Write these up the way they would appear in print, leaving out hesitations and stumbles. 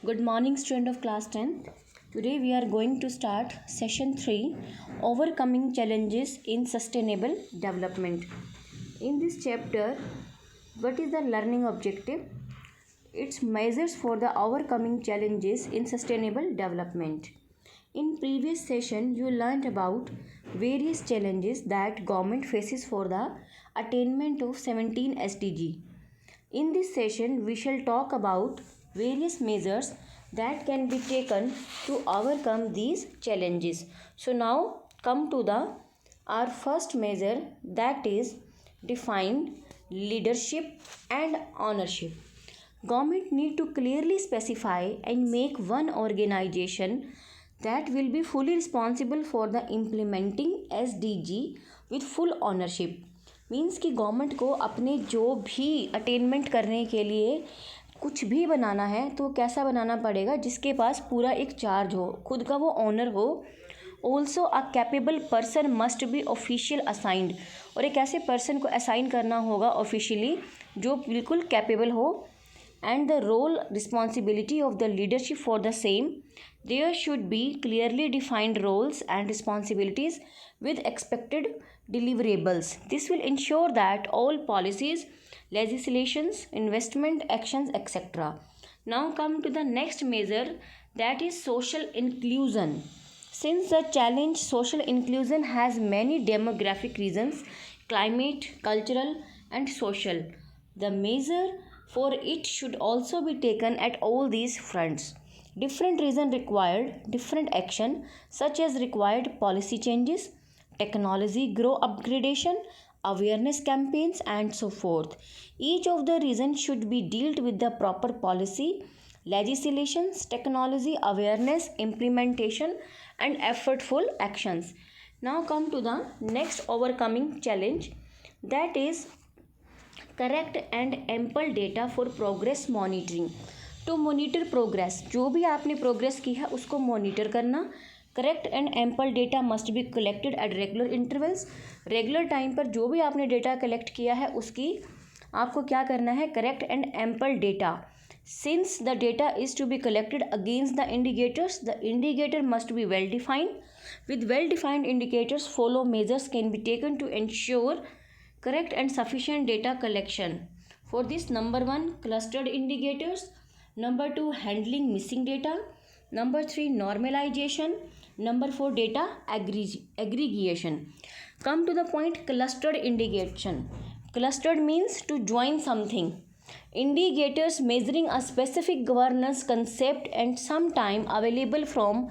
Good morning, student of class 10th. Today we are going to start session 3, Overcoming Challenges in Sustainable Development. In this chapter, what is the learning objective? It's measures for the overcoming challenges in sustainable development. In previous session, you learned about various challenges that government faces for the attainment of 17 SDG. In this session, we shall talk about various measures that can be taken to overcome these challenges. So now come to our first measure, that is define leadership and ownership. Government need to clearly specify and make one organization that will be fully responsible for the implementing SDG with full ownership. Means कि government को अपने जो भी attainment करने के लिए कुछ भी बनाना है तो कैसा बनाना पड़ेगा, जिसके पास पूरा एक चार्ज हो, खुद का वो ऑनर हो. Also a capable person must be official assigned, और एक ऐसे पर्सन को असाइन करना होगा ऑफिशियली जो बिल्कुल कैपेबल हो. And the role responsibility of the leadership for the same. There should be clearly defined roles and responsibilities with expected deliverables. This will ensure that all policies, legislations, investment actions, etc. Now come to the next measure, that is social inclusion. Since the challenge social inclusion has many demographic reasons, climate, cultural and social, the measure for it should also be taken at all these fronts. Different reasons required different action, such as required policy changes, technology grow upgradation, awareness campaigns and so forth. Each of the reasons should be dealt with the proper policy, legislations, technology, awareness, implementation and effortful actions. Now come to the next overcoming challenge, that is correct and ample data for progress monitoring. To monitor progress, जो भी आपने progress की है उसको monitor करना. Correct and ample data must be collected at regular intervals. Regular time पर जो भी आपने डेटा कलेक्ट किया है उसकी आपको क्या करना है, correct and ample data. Since the data is to be collected against the indicators, the indicator must be well defined. With well defined indicators follow measures can be taken to ensure correct and sufficient data collection. For this, number 1, clustered indicators. Number 2, handling missing data. Number 3, normalization. Number 4, data aggregation. Come to the point, clustered indication. Clustered means to join something. Indicators measuring a specific governance concept and sometime available from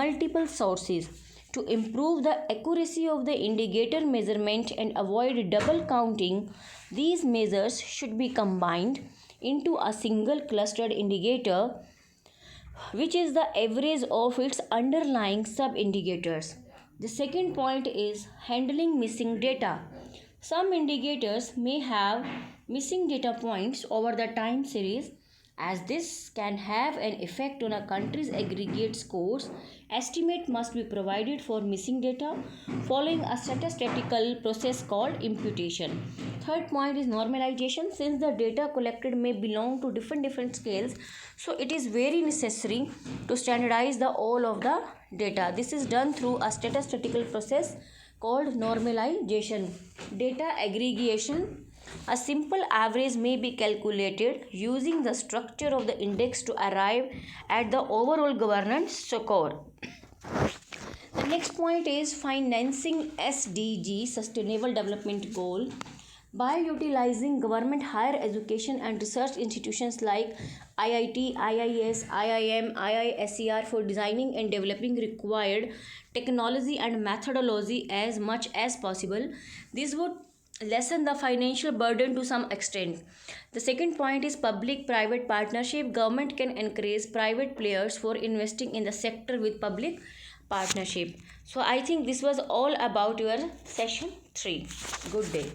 multiple sources. To improve the accuracy of the indicator measurement and avoid double counting, these measures should be combined into a single clustered indicator, which is the average of its underlying sub-indicators. The second point is handling missing data. Some indicators may have missing data points over the time series, as this can have an effect on a country's aggregate scores. Estimate must be provided for missing data following a statistical process called imputation. Third point is normalization. Since the data collected may belong to different scales, so it is very necessary to standardize the all of the data. This is done through a statistical process called normalization. Data aggregation. A simple average may be calculated using the structure of the index to arrive at the overall governance score. The next point is financing SDG, Sustainable Development Goal, by utilizing government higher education and research institutions like IIT, IIS, IIM, IISER for designing and developing required technology and methodology as much as possible. This would lessen the financial burden to some extent. The second point is public-private partnership. Government can encourage private players for investing in the sector with public partnership. So I think this was all about your session 3. Good day.